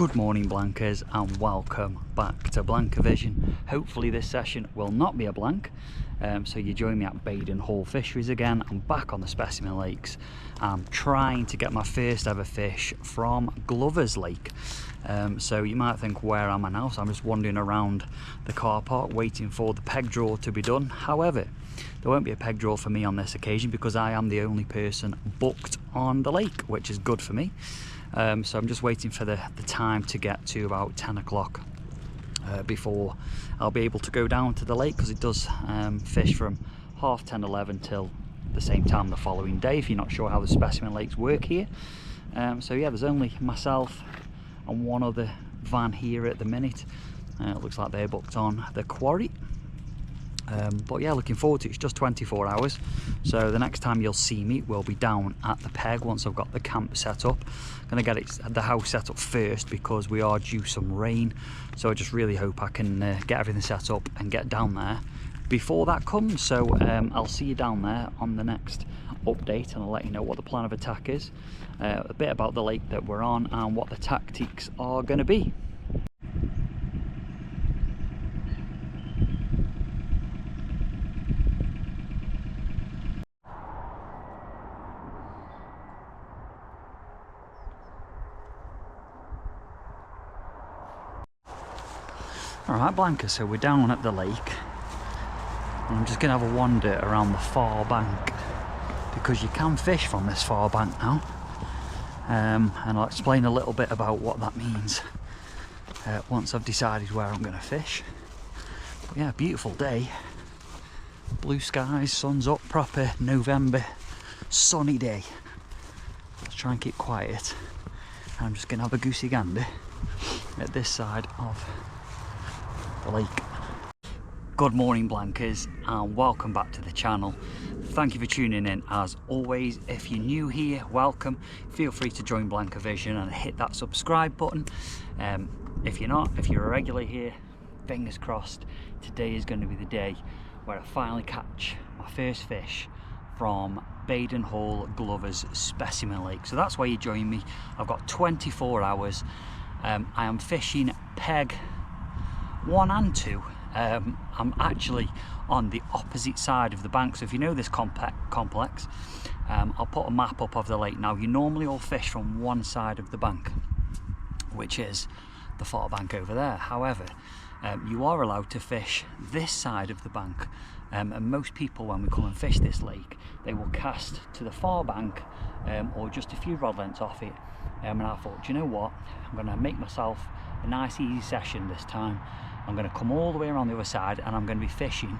Good morning blankers and welcome back to Blanker Vision. Hopefully this session will not be a blank, so you join me at Baden Hall Fisheries again. I'm back on the Specimen Lakes. I'm trying to get my first ever fish from Glover's Lake. So you might think, where am I now? So I'm just wandering around the car park waiting for the peg draw to be done. However, there won't be a peg draw for me on this occasion because I am the only person booked on the lake, which is good for me. So I'm just waiting for the time to get to about 10 o'clock before I'll be able to go down to the lake, because it does fish from 10:30, 11 till the same time the following day, if you're not sure how the Specimen Lakes work here. So yeah, there's only myself and one other van here at the minute. It looks like they're booked on the quarry. But yeah, looking forward to it. It's just 24 hours, so the next time you'll see me will be down at the peg once I've got the camp set up. I'm going to get the house set up first because we are due some rain, so I just really hope I can get everything set up and get down there before that comes. So I'll see you down there on the next update, and I'll let you know what the plan of attack is, a bit about the lake that we're on and what the tactics are going to be. Alright Blanker, so we're down at the lake and I'm just going to have a wander around the far bank, because you can fish from this far bank now, and I'll explain a little bit about what that means once I've decided where I'm going to fish. But yeah, beautiful day, blue skies, sun's up, proper November sunny day. Let's try and keep quiet. I'm just going to have a goosey gander at this side of the lake. Good morning Blankers and welcome back to the channel. Thank you for tuning in as always. If you're new here, welcome. Feel free to join Blanker Vision and hit that subscribe button. If you're not, if you're a regular here, fingers crossed, today is going to be the day where I finally catch my first fish from Baden Hall Glover's Specimen Lake. So that's where you join me. I've got 24 hours. I am fishing peg 1 and 2. I'm actually on the opposite side of the bank, so if you know this complex, I'll put a map up of the lake. Now you normally all fish from one side of the bank, which is the far bank over there. However, you are allowed to fish this side of the bank, and most people, when we come and fish this lake, they will cast to the far bank or just a few rod lengths off it. And I thought, do you know what, I'm going to make myself a nice easy session this time. I'm going to come all the way around the other side and I'm going to be fishing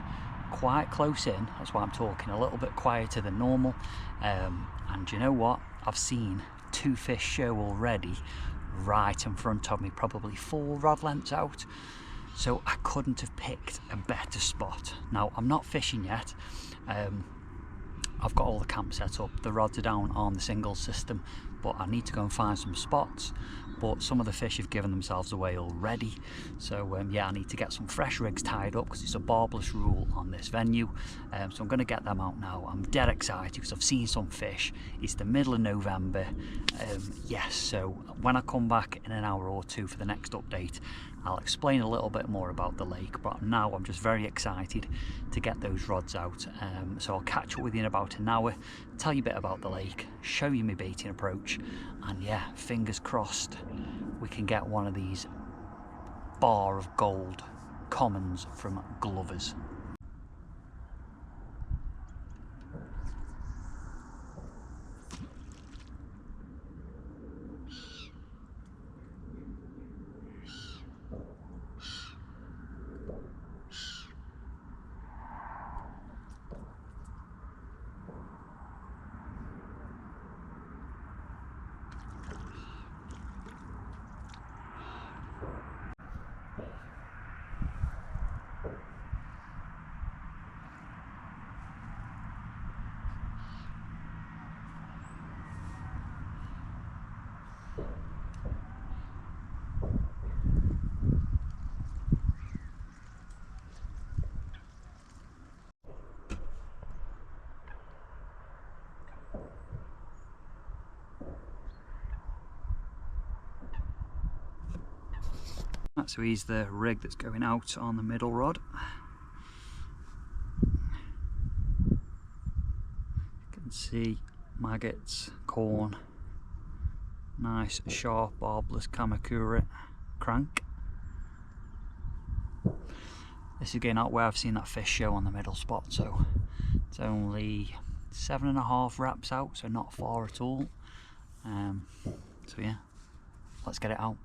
quite close in. That's why I'm talking a little bit quieter than normal. And you know what, I've seen 2 fish show already right in front of me, probably 4 rod lengths out. So I couldn't have picked a better spot. Now I'm not fishing yet. I've got all the camp set up, the rods are down on the single system, but I need to go and find some spots. But some of the fish have given themselves away already, so yeah, I need to get some fresh rigs tied up because it's a barbless rule on this venue. So I'm going to get them out now. I'm dead excited because I've seen some fish. It's the middle of November. Yes, so when I come back in an hour or two for the next update, I'll explain a little bit more about the lake, but now I'm just very excited to get those rods out. So I'll catch up with you in about an hour, tell you a bit about the lake, show you my baiting approach, and yeah, fingers crossed we can get one of these bar of gold commons from Glover's. So here's the rig that's going out on the middle rod. You can see maggots, corn, nice sharp barbless Kamakura crank. This is going out where I've seen that fish show on the middle spot, so it's only 7.5 wraps out, so not far at all. So yeah, let's get it out.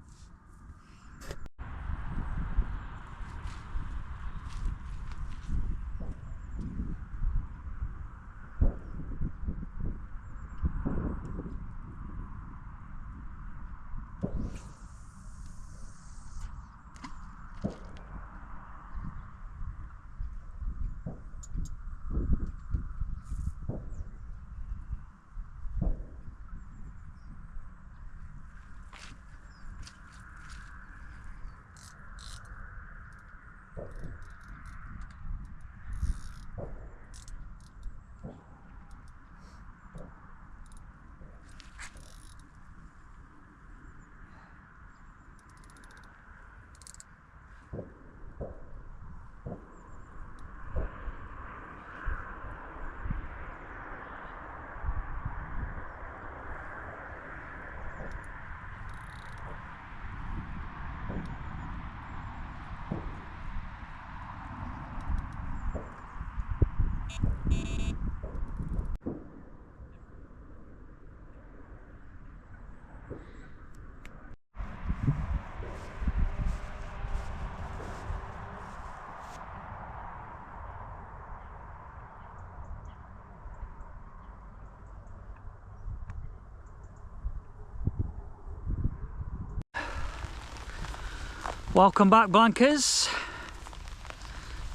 Welcome back, Blankers.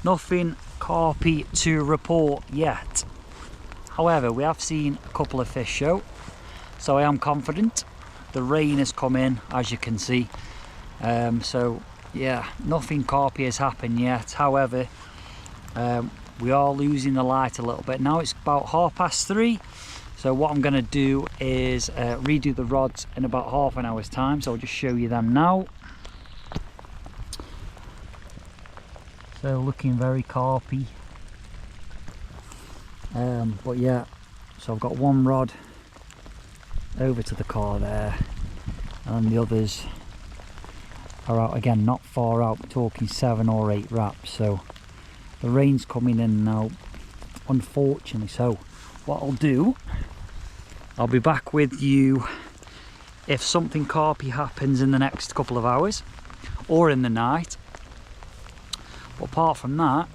Nothing carpy to report yet. However, we have seen a couple of fish show, so I am confident. The rain has come in, as you can see. So yeah, nothing carpy has happened yet. However, we are losing the light a little bit. Now it's about 3:30. So what I'm going to do is redo the rods in about half an hour's time. So I'll just show you them now. So looking very carpy. But yeah, so I've got one rod over to the car there, and the others are out again, not far out. We're talking 7 or 8 wraps. So the rain's coming in now, unfortunately. So what I'll do, I'll be back with you if something carpy happens in the next couple of hours or in the night. But apart from that,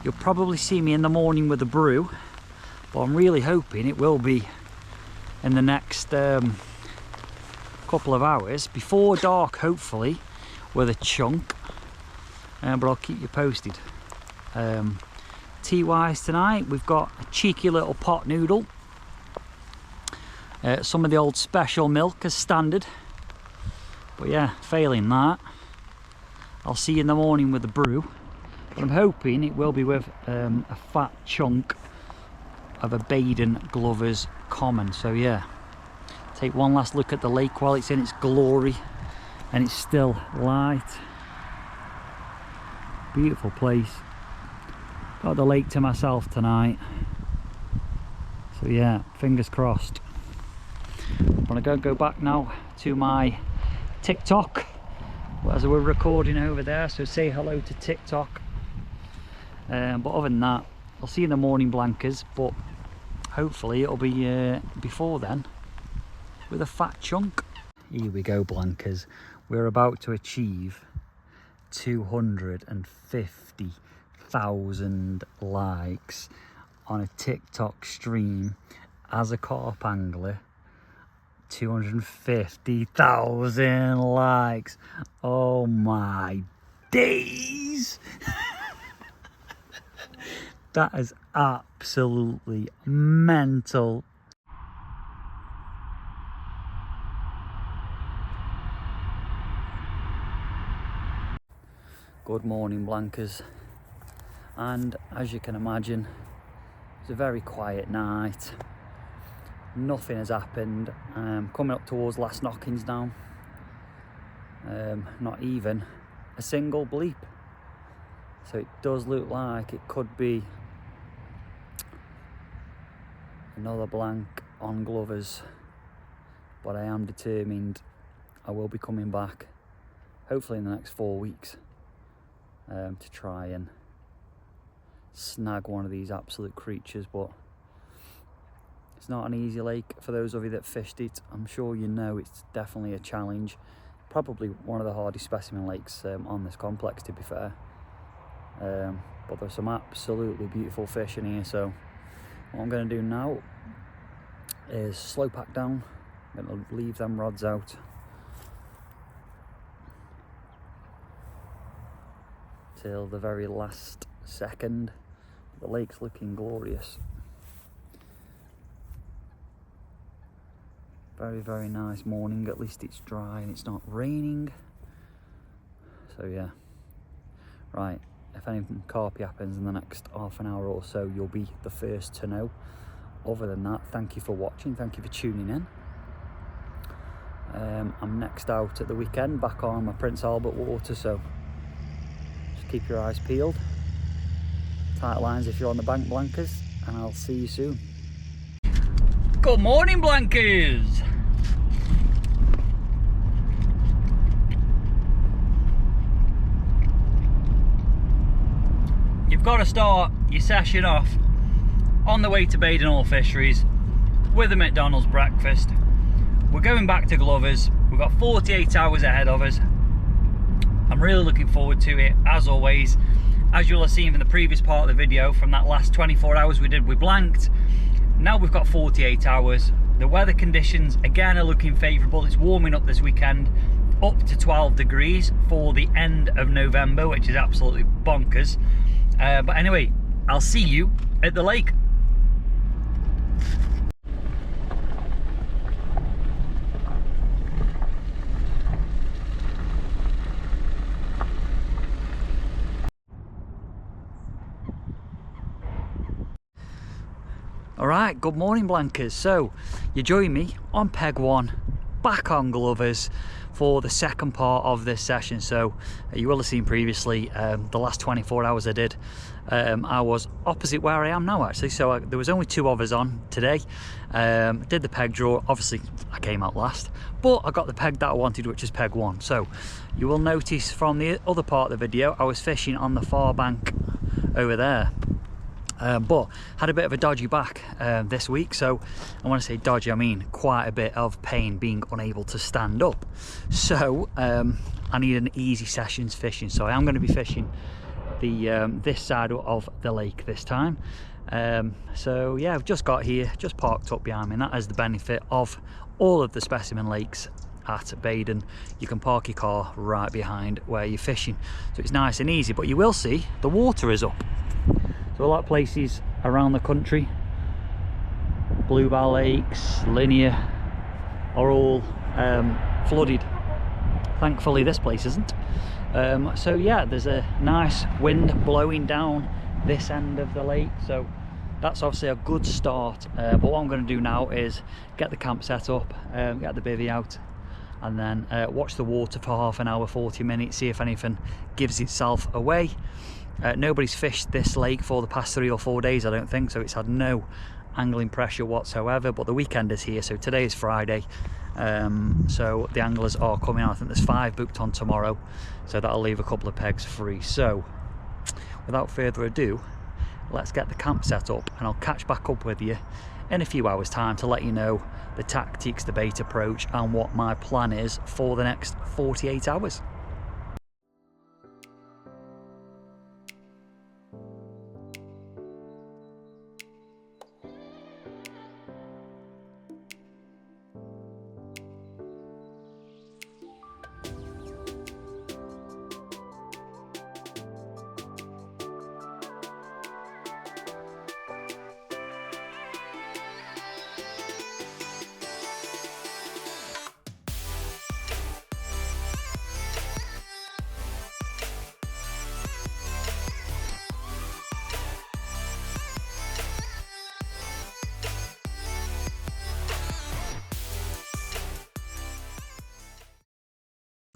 you'll probably see me in the morning with a brew, but I'm really hoping it will be in the next couple of hours, before dark hopefully, with a chunk. But I'll keep you posted. Tea wise tonight, we've got a cheeky little pot noodle, some of the old special milk as standard. But yeah, failing that, I'll see you in the morning with the brew. But I'm hoping it will be with a fat chunk of a Baden Glover's Common. So yeah, take one last look at the lake while it's in its glory and it's still light. Beautiful place. Got the lake to myself tonight. So yeah, fingers crossed. I'm gonna go back now to my TikTok as we're recording over there, so say hello to TikTok. But other than that, I'll see you in the morning, Blankers, but hopefully it'll be before then with a fat chunk. Here we go, Blankers. We're about to achieve 250,000 likes on a TikTok stream as a carp angler. 250,000 likes. Oh my days. That is absolutely mental. Good morning, Blankers. And as you can imagine, it's a very quiet night. Nothing has happened. Coming up towards last knockings now. not even a single bleep. So it does look like it could be another blank on Glovers, but I am determined I will be coming back hopefully in the next 4 weeks to try and snag one of these absolute creatures. But it's not an easy lake. For those of you that fished it, I'm sure you know it's definitely a challenge. Probably one of the hardest specimen lakes on this complex, to be fair. But there's some absolutely beautiful fish in here, so what I'm going to do now is slow pack down. I'm going to leave them rods out, till the very last second. The lake's looking glorious. Very, very nice morning. At least it's dry and it's not raining. So yeah, right, if anything carpy happens in the next half an hour or so, you'll be the first to know. Other than that, thank you for watching, thank you for tuning in. I'm next out at the weekend, back on my Prince Albert water, so just keep your eyes peeled. Tight lines if you're on the bank, blankers, and I'll see you soon. Good morning, blankers. You've got to start your session off on the way to Baden Hall Fisheries with a McDonald's breakfast. We're going back to Glovers. We've got 48 hours ahead of us. I'm really looking forward to it, as always. As you'll have seen from the previous part of the video, from that last 24 hours we did, we blanked. Now we've got 48 hours. The weather conditions again are looking favourable. It's warming up this weekend, up to 12 degrees for the end of November, which is absolutely bonkers. But anyway, I'll see you at the lake. Alright, good morning, blankers. So you join me on peg 1, back on Glovers for the second part of this session. So you will have seen previously the last 24 hours I did. I was opposite where I am now, actually. So there was only 2 of us on today. Did the peg draw. Obviously I came out last, but I got the peg that I wanted, which is peg 1. So you will notice from the other part of the video I was fishing on the far bank over there. But had a bit of a dodgy back this week. So and when I say dodgy, I mean quite a bit of pain being unable to stand up. So I need an easy sessions fishing, so I am going to be fishing the this side of the lake this time. So yeah, I've just got here, just parked up behind me, and that is the benefit of all of the specimen lakes at Baden. You can park your car right behind where you're fishing, so it's nice and easy. But you will see the water is up. So a lot of places around the country, Bluebell Lakes, Linear, are all flooded. Thankfully this place isn't. So yeah, there's a nice wind blowing down this end of the lake, so that's obviously a good start. But what I'm going to do now is get the camp set up, get the bivvy out, and then watch the water for half an hour, 40 minutes, see if anything gives itself away. Nobody's fished this lake for the past 3 or 4 days, I don't think, so it's had no angling pressure whatsoever. But the weekend is here, so today is Friday, so the anglers are coming out. I think there's 5 booked on tomorrow, so that'll leave a couple of pegs free. So without further ado, let's get the camp set up, and I'll catch back up with you in a few hours time to let you know the tactics, the bait approach, and what my plan is for the next 48 hours.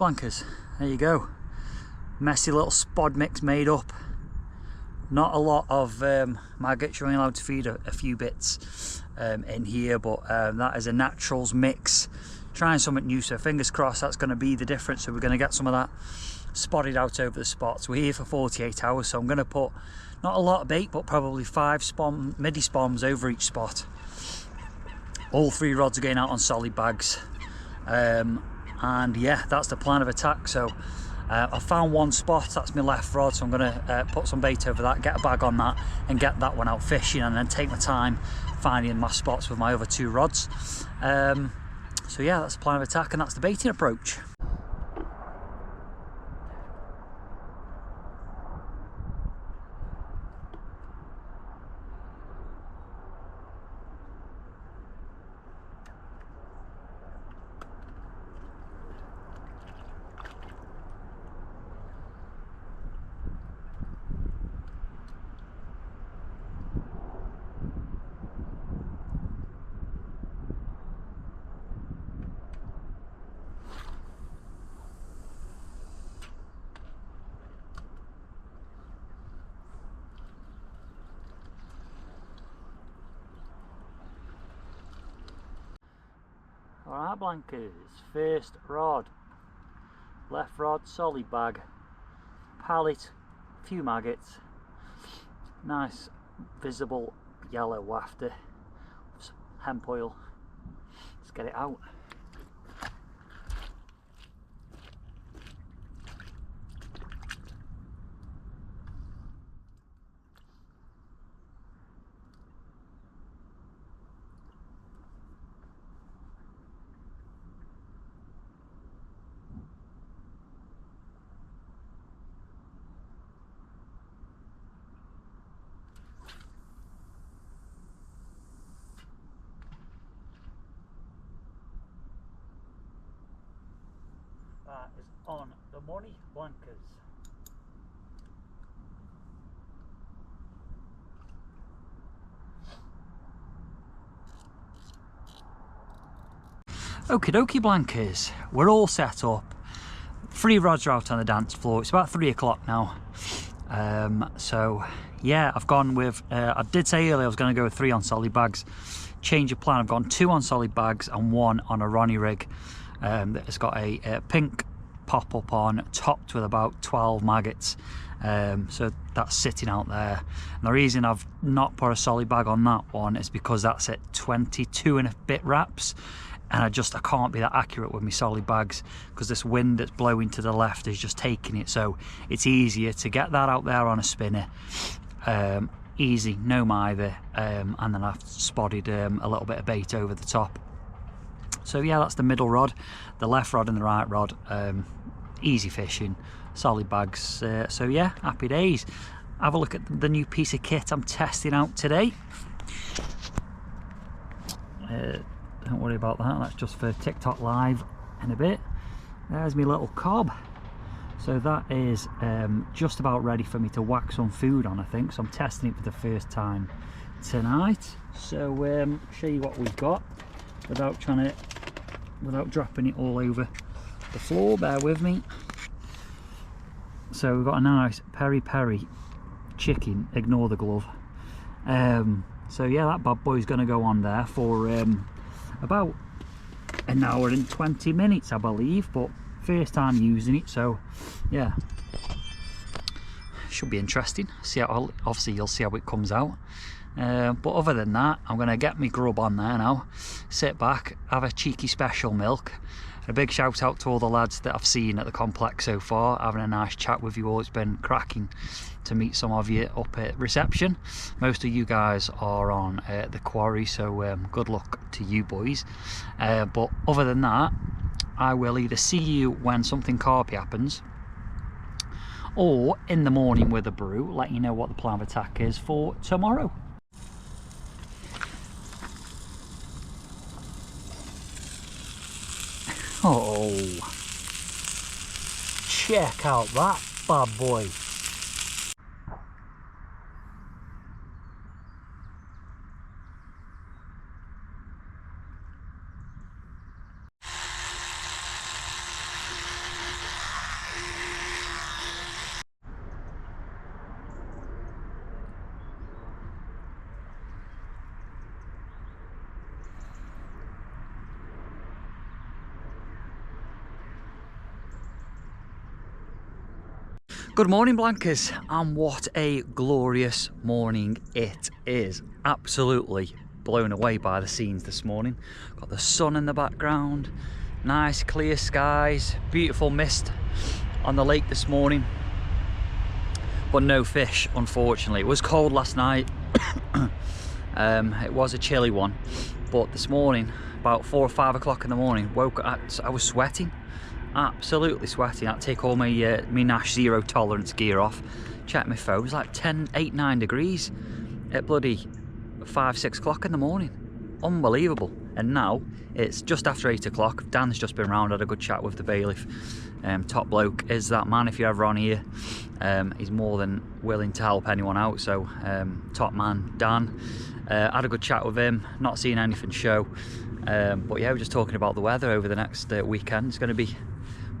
Blankers, there you go. Messy little spod mix made up. Not a lot of maggots. You're only allowed to feed a few bits in here, but that is a naturals mix. Trying something new, so fingers crossed that's going to be the difference. So we're going to get some of that spotted out over the spots. We're here for 48 hours, so I'm going to put not a lot of bait, but probably 5 midi spoms over each spot. All 3 rods are going out on solid bags, and yeah, that's the plan of attack. So I found one spot, that's my left rod, so I'm going to put some bait over that, get a bag on that, and get that one out fishing, and then take my time finding my spots with my other 2 rods. So yeah, that's the plan of attack, and that's the baiting approach. Alright Blankers, first rod, left rod, solid bag, pallet, few maggots, nice visible yellow wafter, some hemp oil. Let's get it out. That is on the money, Blankers. Okie dokie Blankers, we're all set up. 3 rods are out on the dance floor. It's about 3 o'clock now. So yeah, I've gone with, I did say earlier I was going to go with 3 on solid bags. Change of plan, I've gone 2 on solid bags and 1 on a Ronnie rig. It's got a pink pop-up on, topped with about 12 maggots. So that's sitting out there. And the reason I've not put a solid bag on that one is because that's at 22 and a bit wraps, and I can't be that accurate with my solid bags because this wind that's blowing to the left is just taking it. So it's easier to get that out there on a spinner, easy, no mither, and then I've spotted a little bit of bait over the top. So yeah, that's the middle rod, the left rod and the right rod. Easy fishing, solid bags. So yeah, happy days. Have a look at the new piece of kit I'm testing out today. Don't worry about that, that's just for TikTok live in a bit. There's my little cob. So that is just about ready for me to whack some food on, I think. So I'm testing it for the first time tonight. So show you what we've got without dropping it all over the floor. Bear with me. So we've got a nice peri-peri chicken, ignore the glove. So yeah, that bad boy's going to go on there for about an hour and 20 minutes I believe, but first time using it, so yeah, should be interesting. See how, obviously you'll see how it comes out. But other than that, I'm going to get my grub on there now, sit back, have a cheeky special milk. A big shout out to all the lads that I've seen at the complex so far, having a nice chat with you all. It's been cracking to meet some of you up at reception. Most of you guys are on the quarry, so good luck to you boys. But other than that, I will either see you when something carpy happens, or in the morning with a brew, let you know what the plan of attack is for tomorrow. Oh, check out that bad boy. Good morning, Blankers, and what a glorious morning it is. Absolutely blown away by the scenes this morning. Got the sun in the background, nice clear skies, beautiful mist on the lake this morning, but no fish, unfortunately. It was cold last night. It was a chilly one, but this morning, about 4 or 5 o'clock in the morning, I was sweating. Absolutely sweating. I had to take all my Nash zero tolerance gear off. Check my phone, it was like 8, 9 degrees at bloody 5, 6 o'clock in the morning. Unbelievable. And now it's just after 8 o'clock. Dan's just been round, had a good chat with the bailiff. Top bloke is that man, if you're ever on here. He's more than willing to help anyone out, so top man Dan. Had a good chat with him, not seeing anything show. But yeah, we're just talking about the weather over the next weekend. It's going to be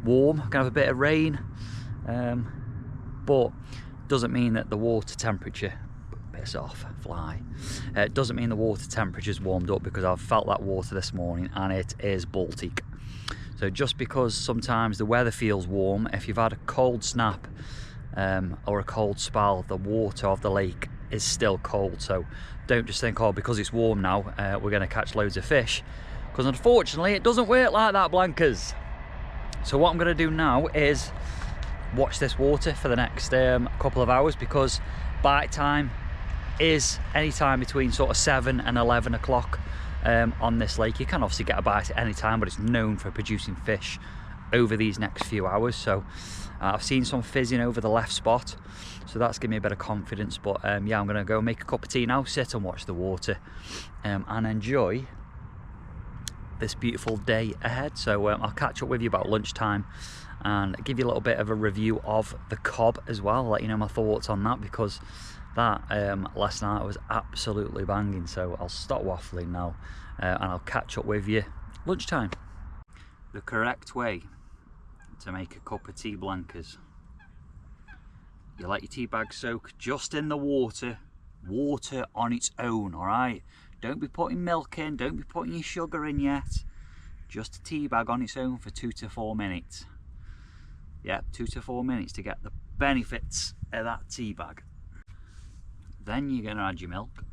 warm, going to have a bit of rain, but doesn't mean that the water temperature, piss off, fly. It doesn't mean the water temperature's warmed up, because I've felt that water this morning and it is Baltic. So just because sometimes the weather feels warm, if you've had a cold snap or a cold spell, the water of the lake is still cold. So don't just think, oh, because it's warm now, we're going to catch loads of fish, because unfortunately it doesn't work like that, Blankers. So what I'm going to do now is watch this water for the next couple of hours, because bite time is any time between sort of 7 and 11 o'clock on this lake. You can obviously get a bite at any time, but it's known for producing fish over these next few hours. So I've seen some fizzing over the left spot, so that's giving me a bit of confidence. But yeah, I'm going to go make a cup of tea now, sit and watch the water and enjoy this beautiful day ahead. So I'll catch up with you about lunchtime and give you a little bit of a review of the cob as well, let you know my thoughts on that, because that last night was absolutely banging. So I'll stop waffling now and I'll catch up with you lunchtime. The correct way to make a cup of tea, Blankers: you let your tea bag soak just in the water on its own, all right? Don't be putting milk in, don't be putting your sugar in yet. Just a tea bag on its own for 2 to 4 minutes. Yeah, 2 to 4 minutes to get the benefits of that tea bag. Then you're going to add your milk.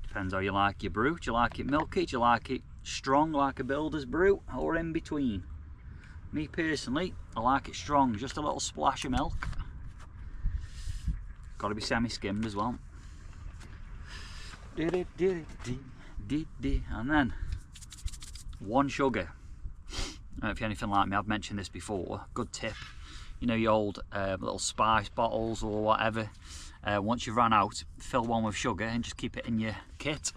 Depends how you like your brew. Do you like it milky? Do you like it strong like a builder's brew, or in between? Me personally, I like it strong, just a little splash of milk. Got to be semi-skimmed as well. And then 1 sugar. I don't know if you're anything like me, I've mentioned this before. Good tip. You know, your old little spice bottles or whatever. Once you've run out, fill one with sugar and just keep it in your kit.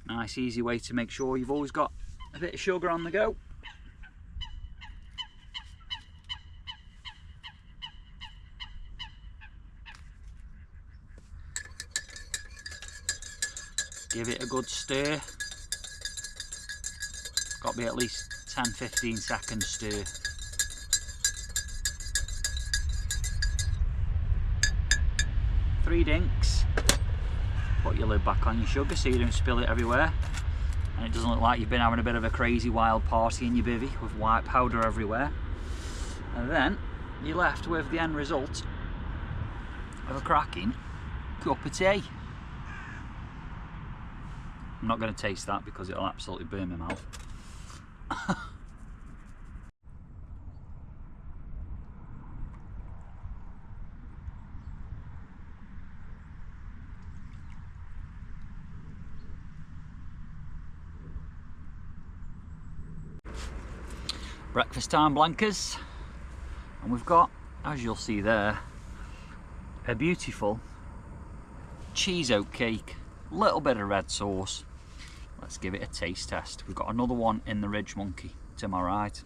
Nice easy way to make sure you've always got a bit of sugar on the go. Give it a good stir. Got to be at least 10-15 seconds stir. Three dinks. Put your lid back on your sugar so you don't spill it everywhere, and it doesn't look like you've been having a bit of a crazy wild party in your bivvy with white powder everywhere. And then you're left with the end result of a cracking cup of tea. I'm not going to taste that because it'll absolutely burn my mouth. Breakfast time, Blankers, and we've got, as you'll see there, a beautiful cheese oat cake, little bit of red sauce. Let's give it a taste test. We've got another one in the Ridge Monkey to my right,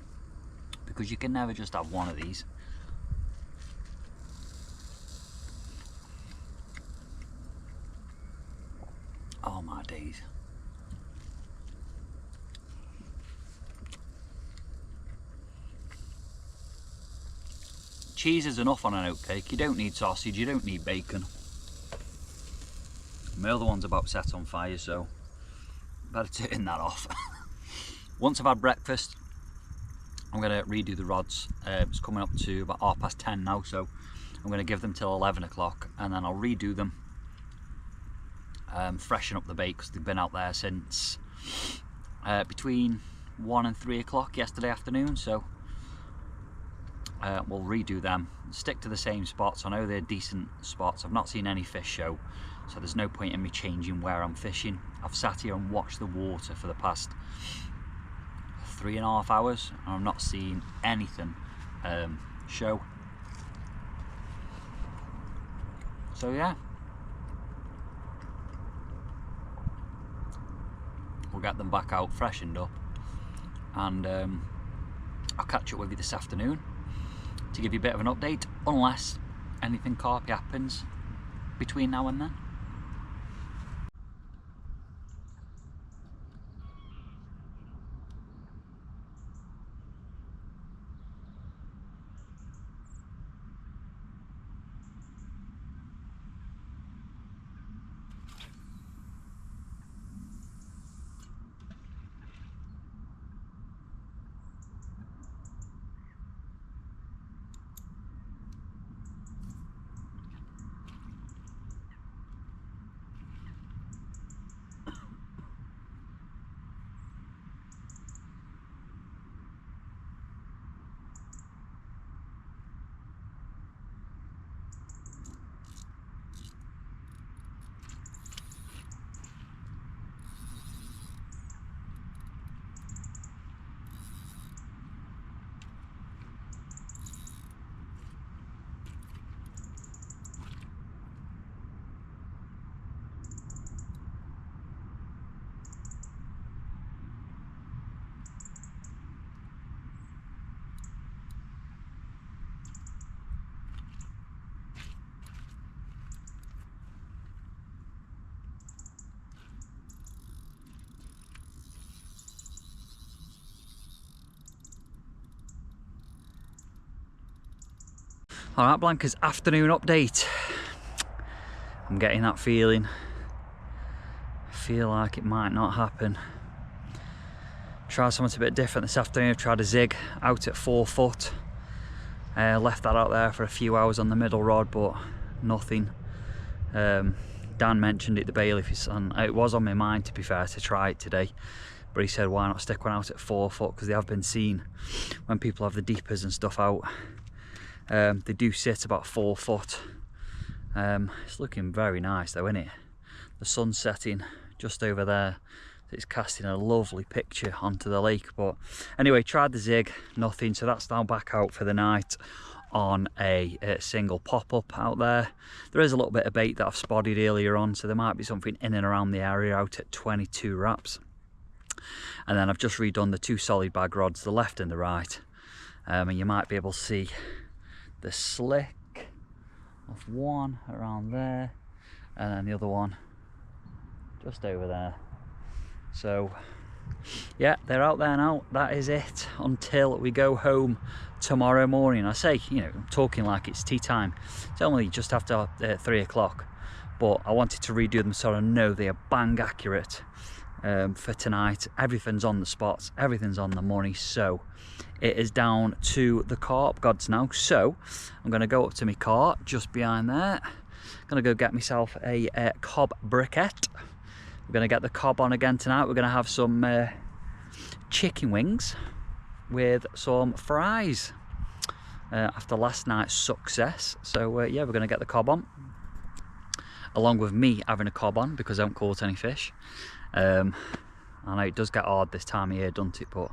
because you can never just have one of these. Oh my days. Cheese is enough on an oatcake. You don't need sausage, you don't need bacon. My other one's about set on fire, so better turn that off. Once I've had breakfast, I'm going to redo the rods. It's coming up to about 10:30 now, so I'm going to give them till 11 o'clock, and then I'll redo them, freshen up the bait, because they've been out there since between 1 and 3 o'clock yesterday afternoon. So we'll redo them, stick to the same spots. I know they're decent spots. I've not seen any fish show, so there's no point in me changing where I'm fishing. I've sat here and watched the water for the past 3.5 hours, and I've not seen anything show. So yeah, we'll get them back out freshened up, and I'll catch up with you this afternoon to give you a bit of an update, unless anything carpy happens between now and then. Alright, Blanca's afternoon update. I'm getting that feeling. I feel like it might not happen. Tried something a bit different this afternoon. I've tried a zig out at 4 foot. Left that out there for a few hours on the middle rod, but nothing. Dan mentioned it, the bailiff, and it was on my mind, to be fair, to try it today. But he said, why not stick one out at 4 foot, because they have been seen when people have the deepers and stuff out. They do sit about 4 foot. It's looking very nice though, isn't it? The sun's setting just over there. It's casting a lovely picture onto the lake. But anyway, tried the zig, nothing. So that's now back out for the night on a single pop-up out there. There is a little bit of bait that I've spotted earlier on, so there might be something in and around the area out at 22 wraps. And then I've just redone the 2 solid bag rods, the left and the right. And you might be able to see the slick of one around there, and then the other one just over there. So yeah, they're out there now. That is it until we go home tomorrow morning. I say, you know, I'm talking like it's tea time. It's only just after 3 o'clock, but I wanted to redo them so I know they are bang accurate for tonight. Everything's on the spots, everything's on the money. So it is down to the carp gods now. So I'm going to go up to my cart just behind there. I'm going to go get myself a cob briquette. We're going to get the cob on again tonight. We're going to have some chicken wings with some fries after last night's success. So yeah, we're going to get the cob on, along with me having a cob on, because I haven't caught any fish. I know it does get hard this time of year, doesn't it? But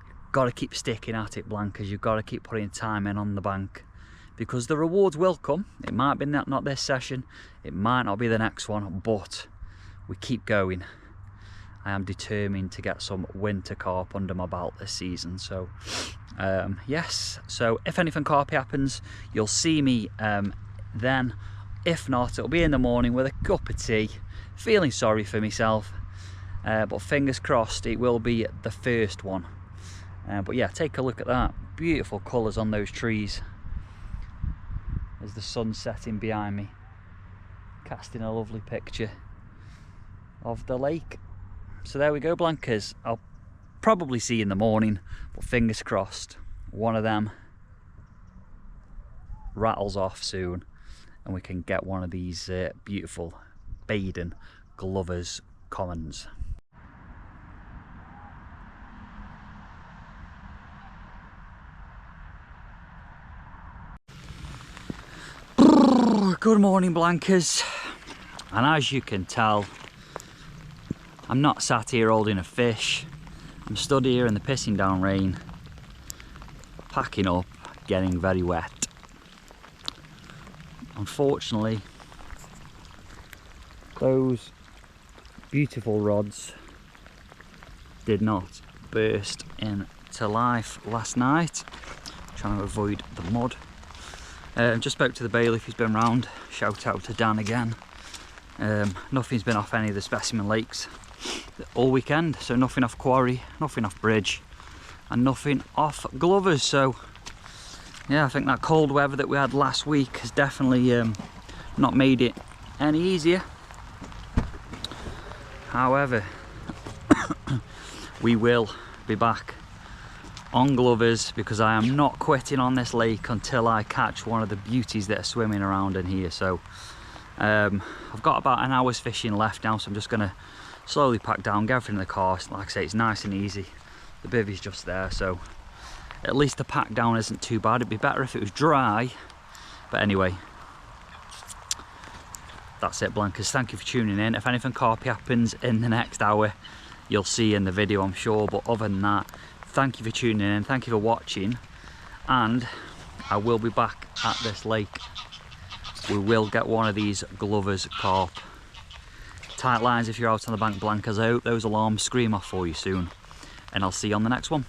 you've got to keep sticking at it, Blancas. You've got to keep putting time in on the bank, because the rewards will come. It might be not this session, it might not be the next one, but we keep going. I am determined to get some winter carp under my belt this season. So yes, so if anything carpy happens, you'll see me then. If not, it'll be in the morning with a cup of tea, feeling sorry for myself, but fingers crossed it will be the first one. But yeah, take a look at that, beautiful colours on those trees as the sun's setting behind me, casting a lovely picture of the lake. So there we go, Blancas. I'll probably see in the morning, but fingers crossed one of them rattles off soon and we can get one of these beautiful Baden Glover's commons. Good morning, Blankers. And as you can tell, I'm not sat here holding a fish. I'm stood here in the pissing down rain, packing up, getting very wet. Unfortunately, those beautiful rods did not burst into life last night. Trying to avoid the mud. Just spoke to the bailiff who's been round. Shout out to Dan again. Nothing's been off any of the specimen lakes all weekend, so nothing off quarry, nothing off bridge, and nothing off Glover's. So yeah, I think that cold weather that we had last week has definitely not made it any easier. However, we will be back on Glover's because I am not quitting on this lake until I catch one of the beauties that are swimming around in here. So I've got about an hour's fishing left now, so I'm just going to slowly pack down, get everything in the car. Like I say, it's nice and easy. The bivvy's just there, so at least the pack down isn't too bad. It'd be better if it was dry, but anyway, that's it, Blankers. Thank you for tuning in. If anything carpy happens in the next hour, you'll see in the video, I'm sure. But other than that, thank you for tuning in, thank you for watching, and I will be back at this lake. We will get one of these Glover's carp. Tight lines if you're out on the bank, Blankers. I hope those alarms scream off for you soon, and I'll see you on the next one.